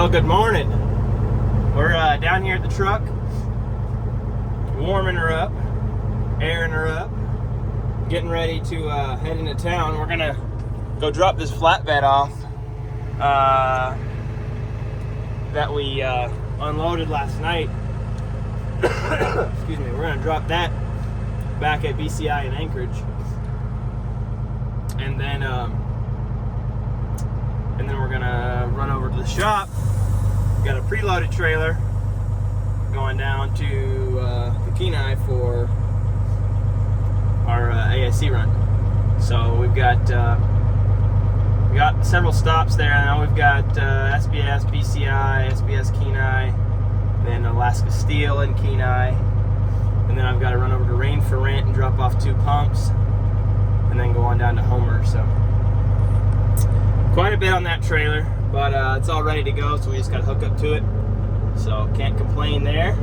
Well, good morning. We're down here at the truck, warming her up, airing her up, getting ready to head into town. We're gonna go drop this flatbed off that we unloaded last night. Excuse me. We're gonna drop that back at BCI in Anchorage, and then we're gonna run over to the shop. We got a preloaded trailer going down to the Kenai for our AIC run. So we got several stops there. I know we've got SBS, BCI, SBS Kenai, then Alaska Steel in Kenai, and then I've got to run over to Rain for Rent and drop off 2 pumps, and then go on down to Homer. So quite a bit on that trailer, but it's all ready to go, so we just got to hook up to it. So can't complain there.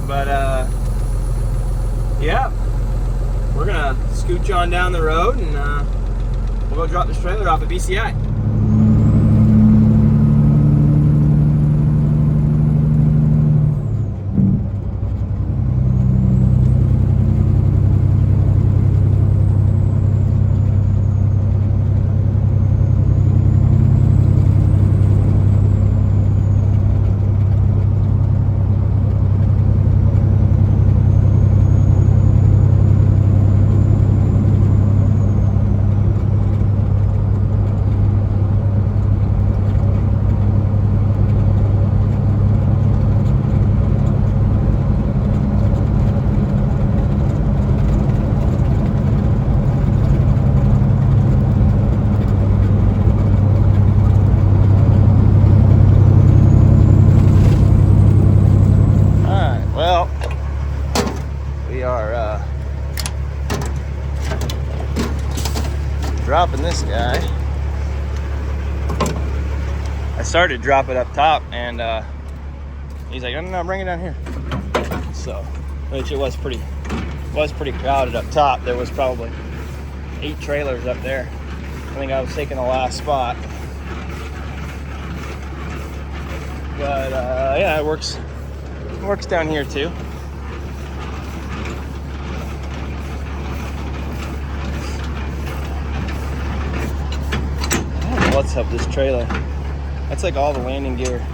But yeah, we're gonna scooch on down the road and we'll go drop this trailer off at BCI. Dropping this guy. I started to drop it up top, and he's like, "No, bring it down here." So, which it was pretty crowded up top. There was probably 8 trailers up there. I think I was taking the last spot, but yeah, it works down here too. What's up this trailer? That's like all the landing gear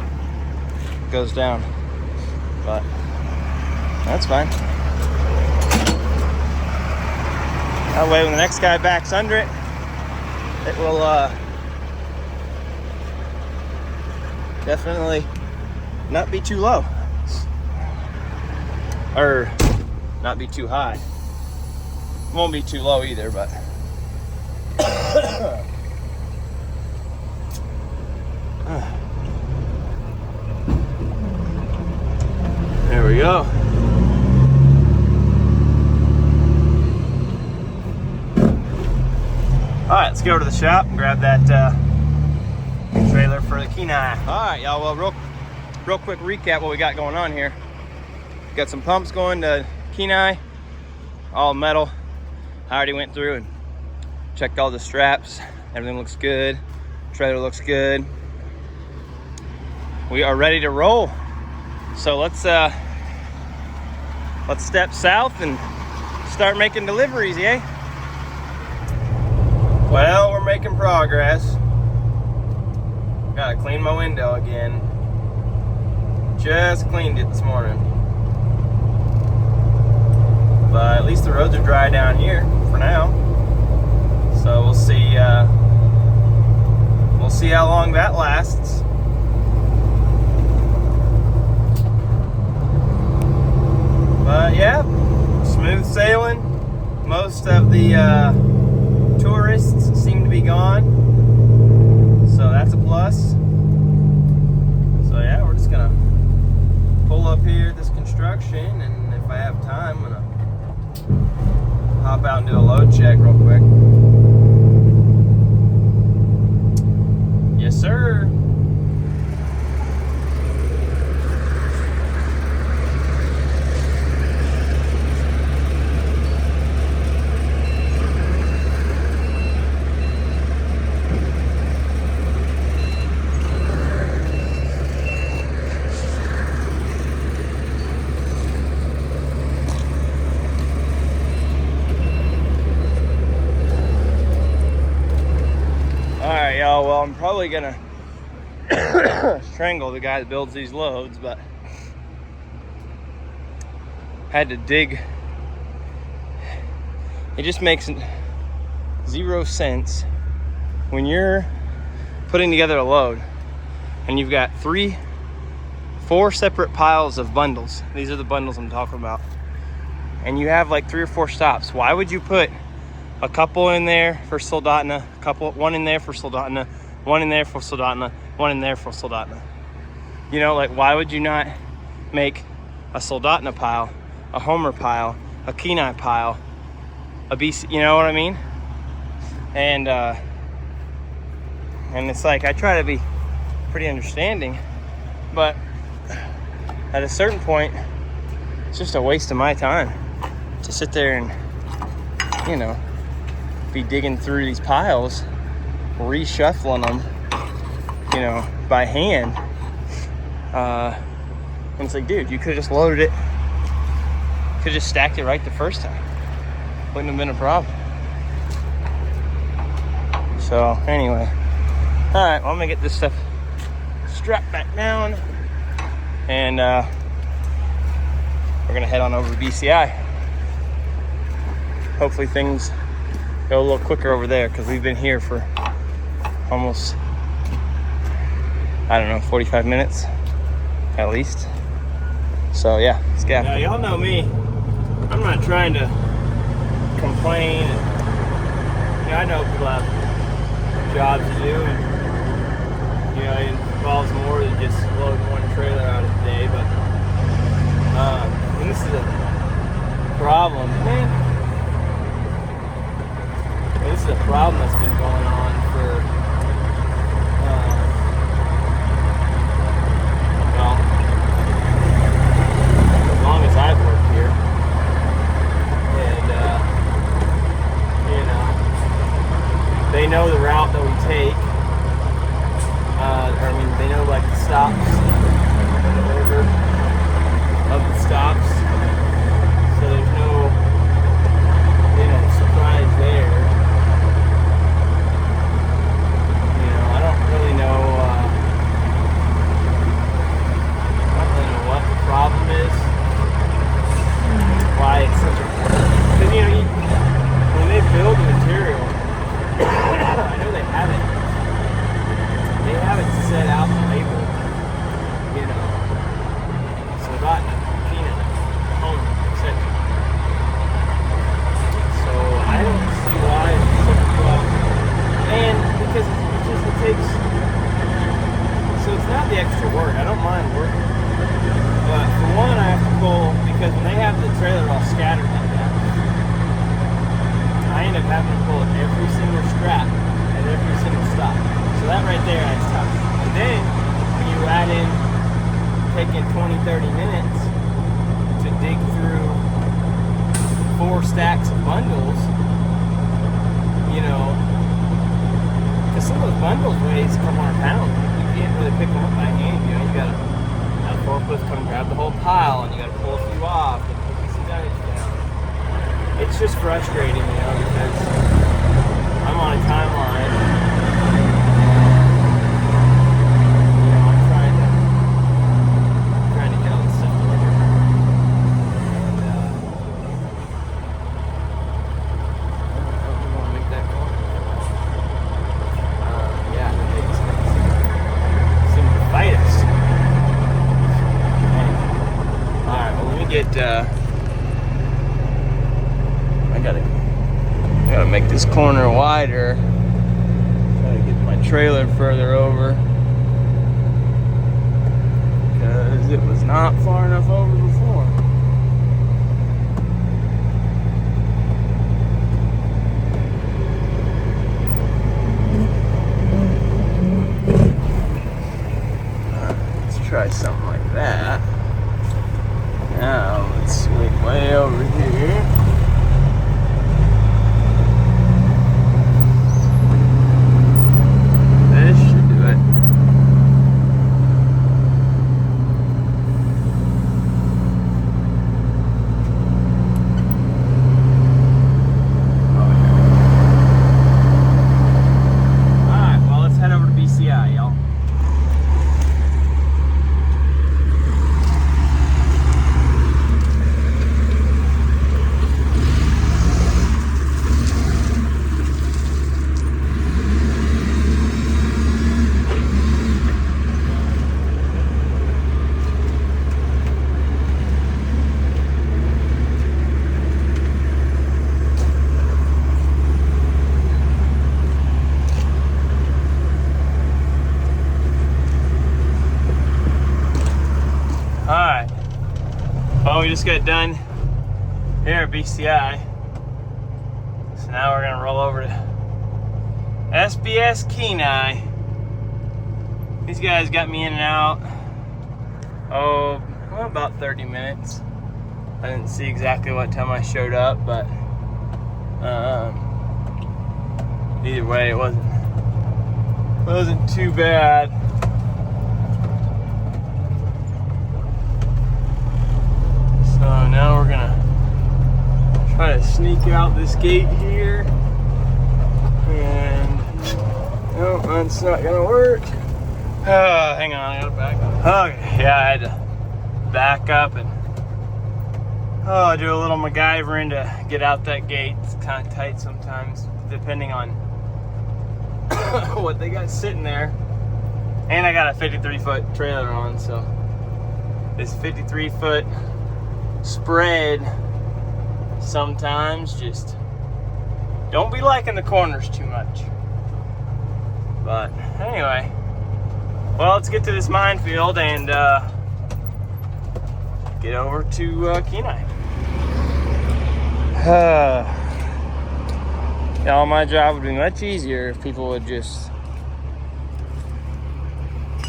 goes down, but that's fine. That way when the next guy backs under it, it will definitely not be too low or not be too high. Won't be too low either, but there we go. Alright, let's go to the shop and grab that trailer for the Kenai. Alright, y'all, well, real quick recap what we got going on here. Got some pumps going to Kenai, all metal. I already went through and checked all the straps. Everything looks good. Trailer looks good. We are ready to roll. So let's step south and start making deliveries, yay? Well, we're making progress. Gotta clean my window again. Just cleaned it this morning. But at least the roads are dry down here for now. So we'll see how long that lasts. But yeah, smooth sailing. Most of the tourists seem to be gone, so that's a plus. So yeah, we're just gonna pull up here at this construction, and if I have time, I'm gonna hop out and do a load check real quick. Yes, sir. fully gonna strangle the guy that builds these loads, but had to dig. It just makes zero sense when you're putting together a load and you've got 4 separate piles of bundles. These are the bundles I'm talking about. And you have like 3 or 4 stops. Why would you put a couple in there for Soldotna, one in there for Soldotna, one in there for Soldotna, one in there for Soldotna? You know, like, why would you not make a Soldotna pile, a Homer pile, a Kenai pile, a BC, you know what I mean? And it's like, I try to be pretty understanding, but at a certain point, it's just a waste of my time to sit there and, you know, be digging through these piles, reshuffling them, you know, by hand. And it's like, dude, you could have just loaded it, could have just stacked it right the first time. Wouldn't have been a problem. So anyway, all right, well, I'm gonna get this stuff strapped back down, and we're gonna head on over to BCI. Hopefully things go a little quicker over there, because we've been here for almost, I don't know, 45 minutes at least. So yeah, let's go. Now, y'all know me. I'm not trying to complain. You know, I know people have jobs to do, and you know, it involves more than just loading one trailer out a day. But and this is a problem, man. This is a problem that's been going on for well, as long as I've worked here. And you know, they know the route that we take. I mean, they know like the stops, the order of the stops. So there's no, you know, surprise there. You know, I don't really know what the problem is. Why it's such a, because you know, when they build the material, I know they have it set out and labeled, you know, Soldotna, Kenai, Home, etc. So I don't see why it's such a problem. And because it takes, so it's not the extra work. I don't mind working. But for one, I have to pull, because when they have the trailer all scattered like that, I end up having to pull every single strap at every single stop. So that right there adds time. And then when you add in taking 20-30 minutes to dig through 4 stacks of bundles, you know, because some of those bundles weigh a couple hundred pounds. You can't really pick them up by hand. You know, you gotta have a forklift come grab the whole pile, and you gotta pull a few off and put some dunnage down. It's just frustrating, you know, because I'm on a timeline. I gotta make this corner wider. Try to get my trailer further over, because it was not far enough over before. Let's try something like that. Now let's swing way over here. This should do it. Alright, well, let's head over to BCI. we just got done here at BCI. So now we're gonna roll over to SBS Kenai. These guys got me in and out, well, about 30 minutes. I didn't see exactly what time I showed up, but either way, it wasn't too bad. So now we're gonna try to sneak out this gate here, and no, that's not gonna work. Hang on, I gotta back up. Okay, yeah, I had to back up and do a little MacGyvering to get out that gate. It's kind of tight sometimes, depending on what they got sitting there. And I got a 53-foot trailer on, so this 53-foot spread sometimes just don't be liking the corners too much. But anyway, well, let's get to this minefield and get over to Kenai. Y'all, my job would be much easier if people would just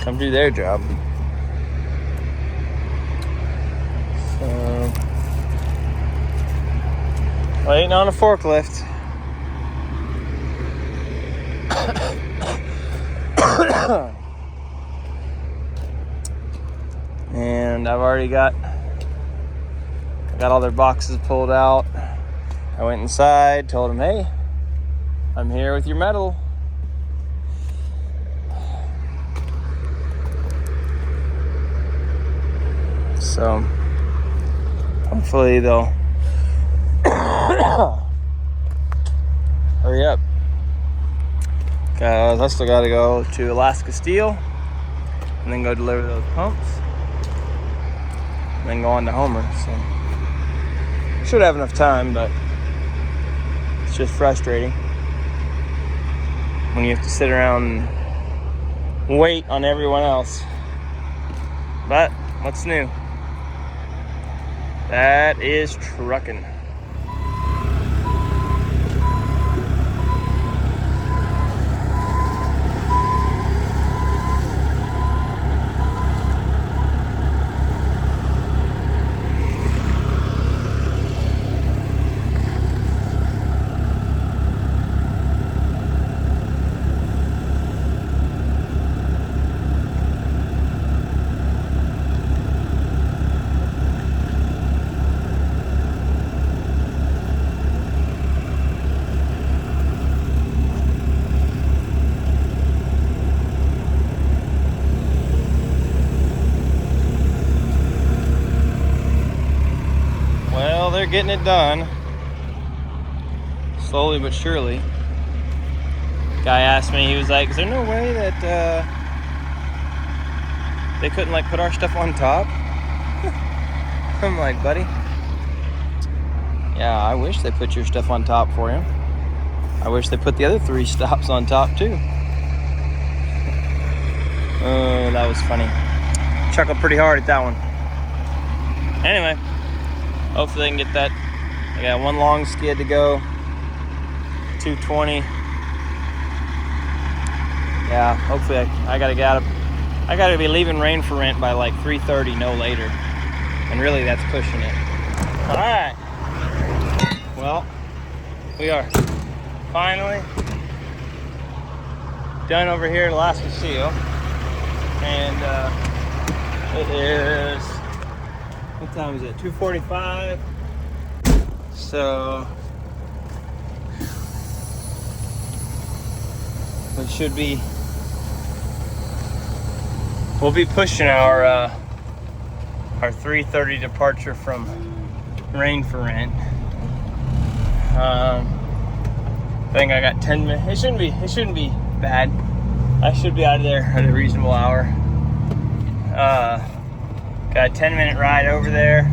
come do their job. So, waiting on a forklift. And I've already got all their boxes pulled out. I went inside, told them, hey, I'm here with your metal. So hopefully they'll hurry up, because I still got to go to Alaska Steel and then go deliver those pumps and then go on to Homer. So should have enough time, but it's just frustrating when you have to sit around and wait on everyone else. But what's new? That is trucking. They're getting it done, slowly but surely. Guy asked me, he was like, is there no way that they couldn't like put our stuff on top? I'm like, buddy, yeah, I wish they put your stuff on top for you. I wish they put the other 3 stops on top too. Oh, that was funny. Chuckled pretty hard at that one. Anyway, hopefully they can get that. I got 1 long skid to go. 220. Yeah, hopefully I gotta get out of. I gotta be leaving Rain for Rent by like 3:30, no later. And really, that's pushing it. All right. Well, we are finally done over here at Alaska Steel, and it is. What time is it? 2:45. So we should be. We'll be pushing our 3:30 departure from Rain for Rent. I think I got 10 minutes. It shouldn't be bad. I should be out of there at a reasonable hour. Got a 10-minute ride over there.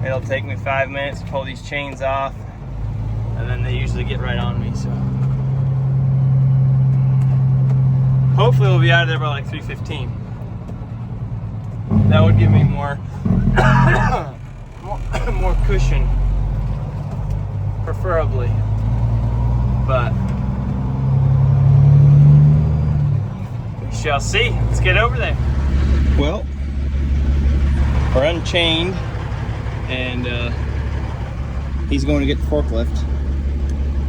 It'll take me 5 minutes to pull these chains off, and then they usually get right on me. So hopefully we'll be out of there by like 3:15. That would give me more more cushion, preferably. But we shall see. Let's get over there. Well, we're unchained, and he's going to get the forklift.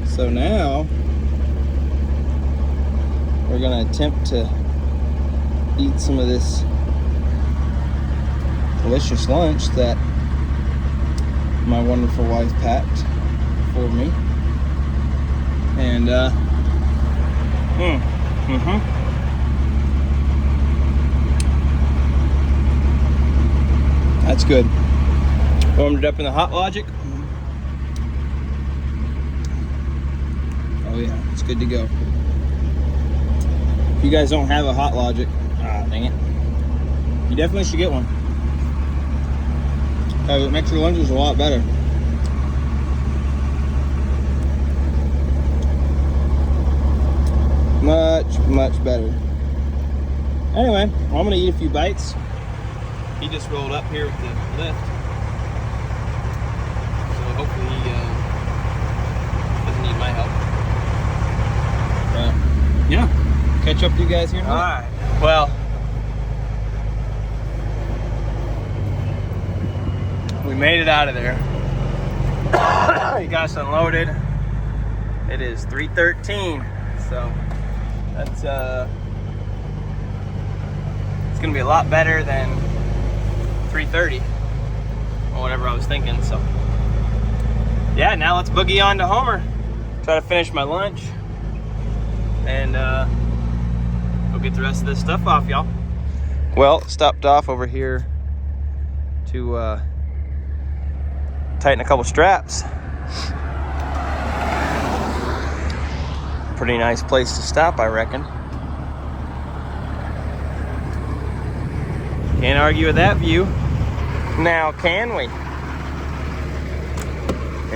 So now we're going to attempt to eat some of this delicious lunch that my wonderful wife packed for me. And that's good. Warmed it up in the Hot Logic. Oh yeah, it's good to go. If you guys don't have a Hot Logic, dang it, you definitely should get one. It makes your lunches a lot better. Much better. Anyway, I'm gonna eat a few bites. He just rolled up here with the lift, so hopefully he doesn't need my help. Yeah, catch up with you guys here in a minute. All right. Well, we made it out of there. He got us unloaded. It is 3:13, so that's it's gonna be a lot better than 3:30 or whatever I was thinking. So yeah, now let's boogie on to Homer. Try to finish my lunch and go get the rest of this stuff off, y'all. Well, stopped off over here to tighten a couple straps. Pretty nice place to stop, I reckon. Can't argue with that view. Now, can we?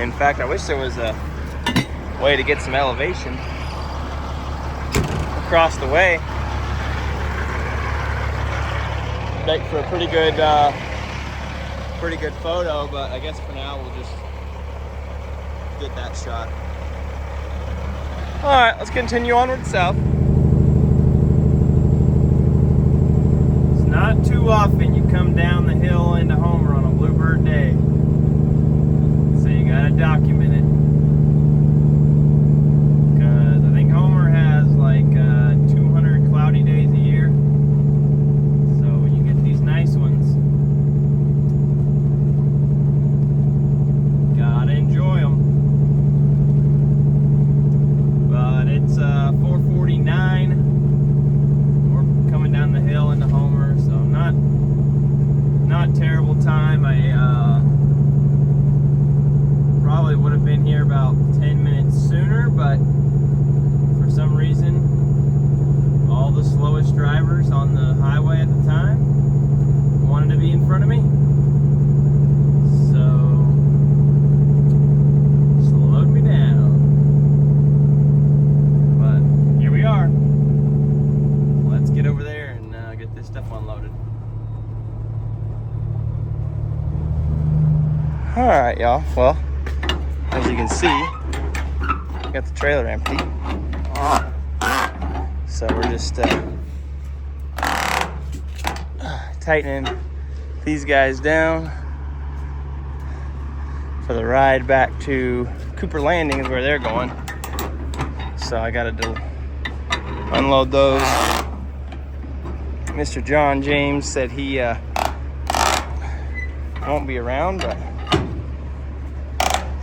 In fact, I wish there was a way to get some elevation across the way. Make for a pretty good photo, but I guess for now we'll just get that shot. All right, let's continue onward south. It's not too often you come down the hill into Homer on a bluebird day, so you gotta document it. Because I think Homer has like 200 cloudy days a year, so when you get these nice ones, gotta enjoy them. But it's 4:49. We're coming down the hill into Homer, so not terrible time. I probably would have been here about 10 minutes sooner, but for some reason all the slowest drivers on the highway at the time wanted to be in front of me, so slowed me down. But here we are. Let's get over there and get this stuff unloaded. All right, y'all. Well, as you can see, got the trailer empty. So we're just tightening these guys down for the ride back to Cooper Landing is where they're going. So I gotta unload those. Mr. John James said he won't be around, but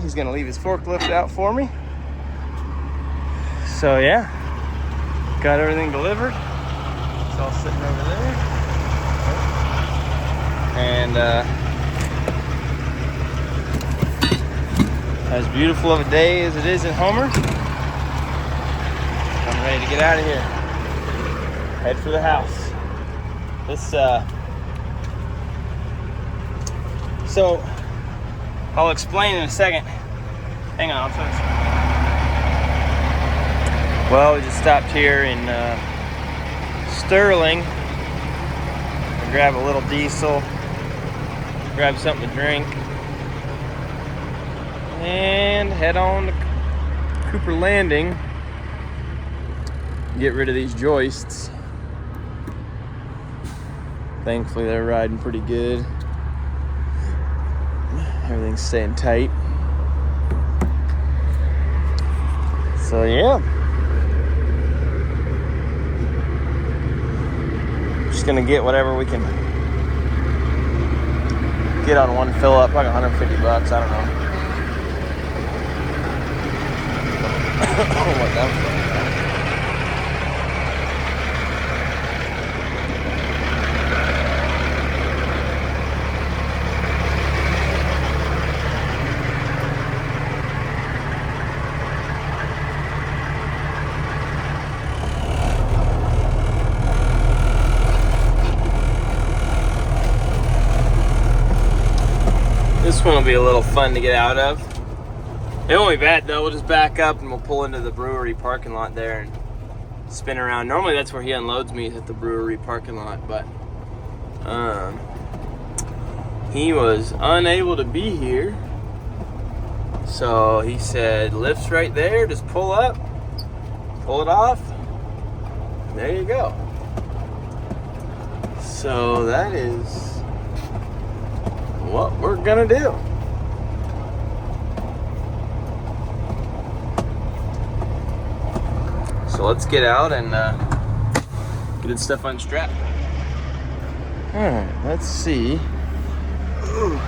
he's gonna leave his forklift out for me. So yeah, got everything delivered. It's all sitting over there. And as beautiful of a day as it is in Homer, I'm ready to get out of here. Head for the house. So I'll explain in a second. Hang on, I'll tell you. Well, we just stopped here in Sterling and grab a little diesel, grab something to drink, and head on to Cooper Landing. Get rid of these joists. Thankfully, they're riding pretty good. Everything's staying tight. So yeah. Just gonna get whatever we can get on one fill up, like $150, I don't know. What that was. This one will be a little fun to get out of. It won't be bad though. We'll just back up and we'll pull into the brewery parking lot there and spin around. Normally that's where he unloads me, is at the brewery parking lot, but he was unable to be here. So he said, lift's right there, just pull up, pull it off, there you go. So that is what we're gonna do. So let's get out and get this stuff unstrapped. Alright, let's see. Ooh.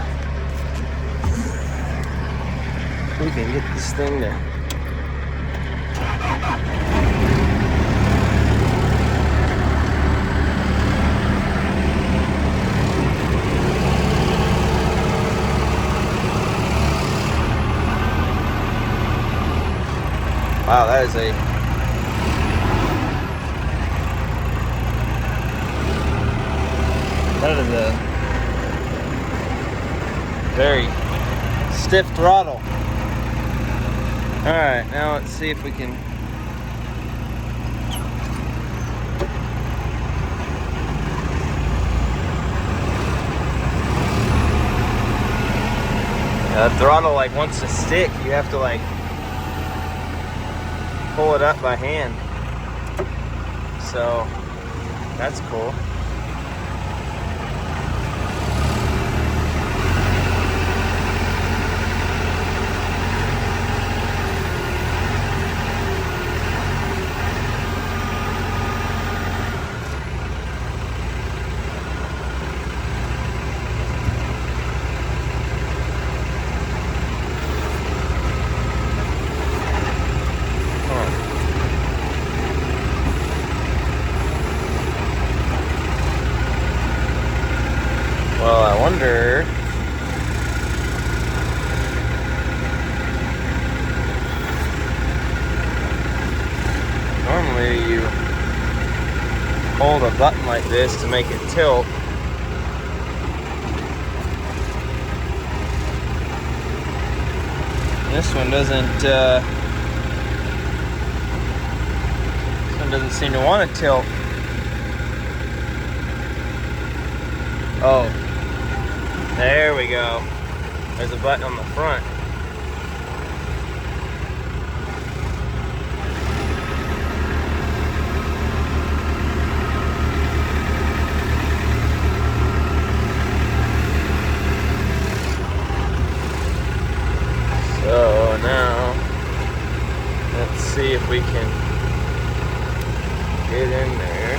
We can get this thing to wow, that is a very stiff throttle. Alright, now let's see if we can the throttle like wants to stick. You have to like pull it up by hand. So that's cool. Well, I wonder. Normally you hold a button like this to make it tilt. This one doesn't seem to want to tilt. Oh. There we go. There's a button on the front. So now, let's see if we can get in there.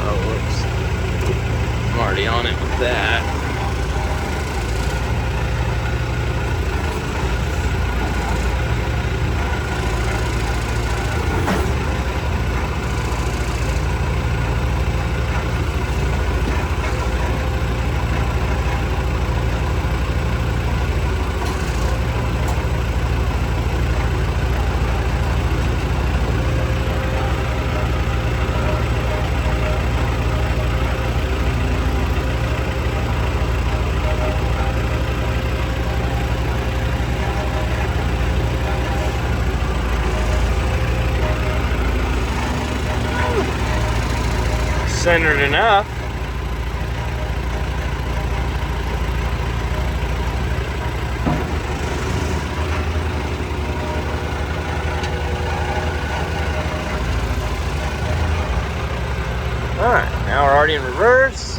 Oh, whoops. I'm already on it with that. Centered enough. Now we're already in reverse.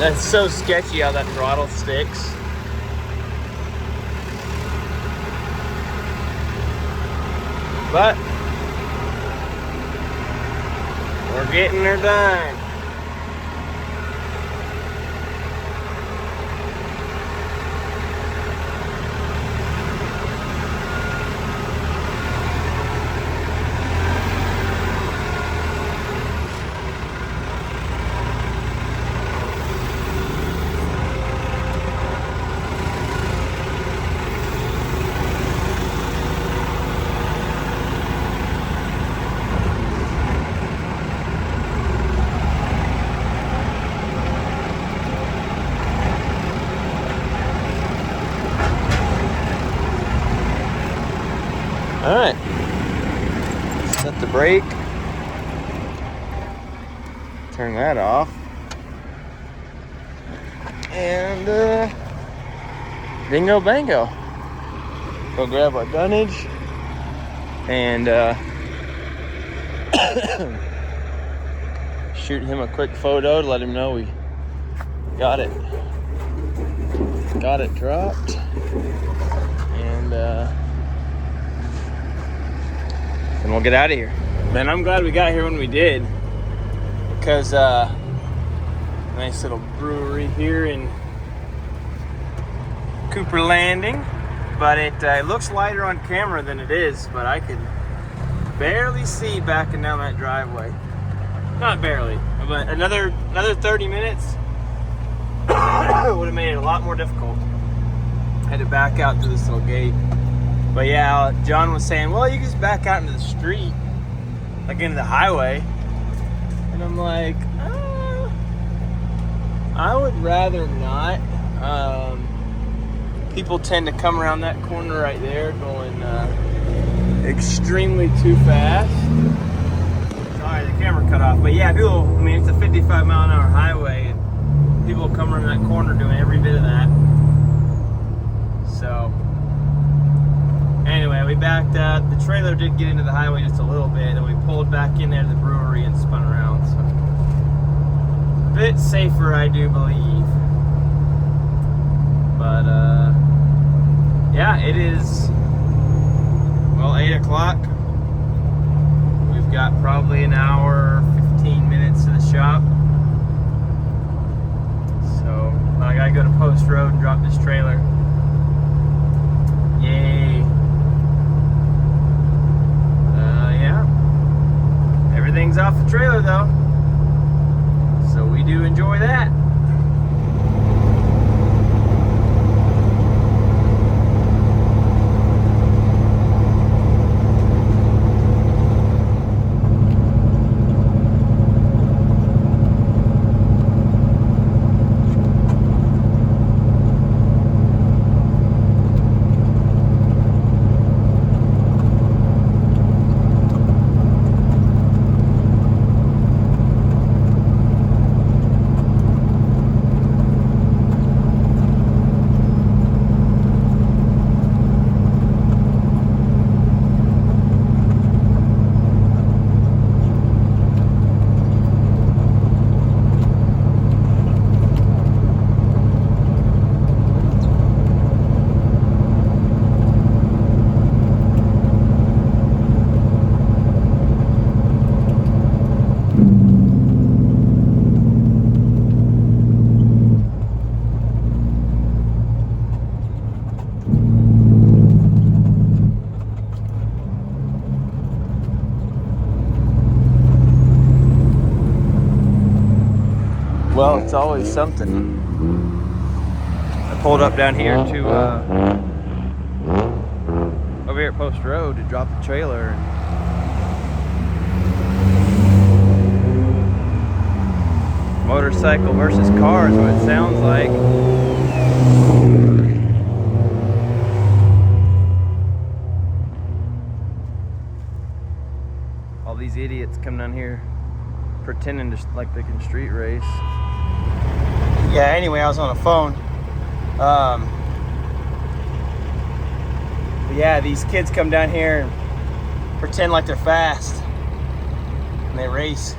That's so sketchy how that throttle sticks. But we're getting her done. All right, set the brake, turn that off, and bingo bango. Go grab our dunnage and shoot him a quick photo to let him know we got it dropped, and and we'll get out of here. Man, I'm glad we got here when we did, because nice little brewery here in Cooper Landing, but it looks lighter on camera than it is, but I could barely see backing down that driveway. Not barely, but another 30 minutes would have made it a lot more difficult. I had to back out through this little gate. But yeah, John was saying, well, you can just back out into the street, like into the highway. And I'm like, I would rather not. People tend to come around that corner right there going extremely too fast. Sorry, the camera cut off. But yeah, people, I mean, it's a 55 mile an hour highway, and people come around that corner doing every bit of that. So anyway, we backed up. The trailer did get into the highway just a little bit, and we pulled back in there to the brewery and spun around. So a bit safer, I do believe. But yeah, it is, well, 8 o'clock. We've got probably an hour, 15 minutes to the shop. So I gotta go to Post Road and drop this trailer. Yay. Yeah. Everything's off the trailer though, so we do enjoy that. Well, it's always something. I pulled up down here to over here at Post Road to drop the trailer. Motorcycle versus car is what it sounds like. All these idiots come down here pretending to like they can street race. Yeah, anyway, I was on a phone. But yeah, these kids come down here and pretend like they're fast and they race.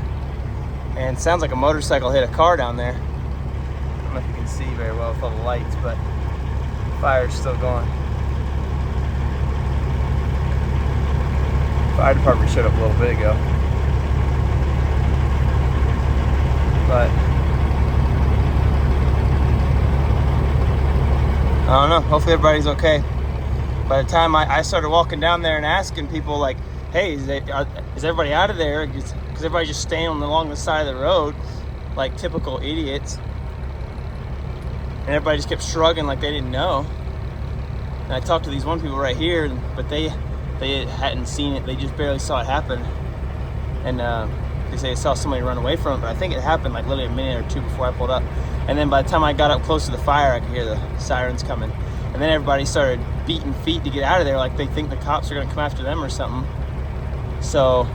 And it sounds like a motorcycle hit a car down there. I don't know if you can see very well with all the lights, but the fire's still going. Fire department showed up a little bit ago. But I don't know, hopefully everybody's okay. By the time I started walking down there and asking people like, hey, is everybody out of there? Because everybody's just standing along the side of the road like typical idiots. And everybody just kept shrugging like they didn't know. And I talked to these one people right here, but they hadn't seen it. They just barely saw it happen. And they say they saw somebody run away from it, but I think it happened like literally a minute or two before I pulled up. And then by the time I got up close to the fire, I could hear the sirens coming. And then everybody started beating feet to get out of there, like they think the cops are gonna come after them or something. So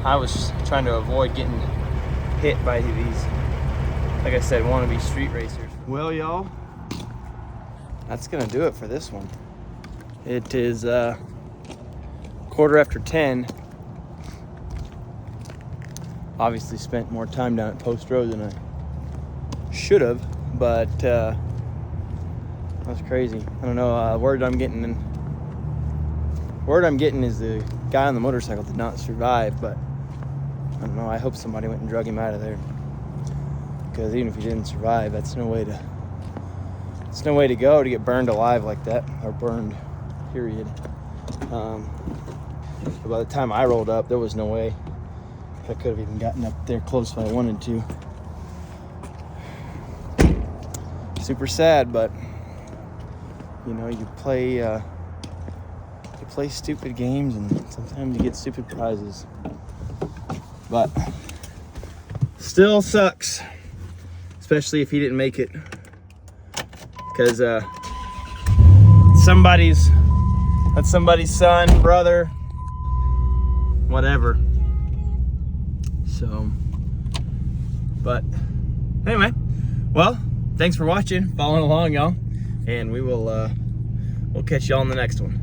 I was trying to avoid getting hit by these, like I said, wannabe street racers. Well, y'all, that's gonna do it for this one. It is 10:15. Obviously spent more time down at Post Road than I should have, but that's crazy. I don't know. Word I'm getting is the guy on the motorcycle did not survive, but I don't know. I hope somebody went and drug him out of there, because even if he didn't survive, that's no way to go, to get burned alive like that, or burned, period. But by the time I rolled up, there was no way I could have even gotten up there close if I wanted to. Super sad, but you know, you play stupid games and sometimes you get stupid prizes. But still sucks, especially if he didn't make it, because that's somebody's son, brother, whatever. So, but anyway, well, thanks for watching, following along, y'all, and we'll catch y'all in the next one.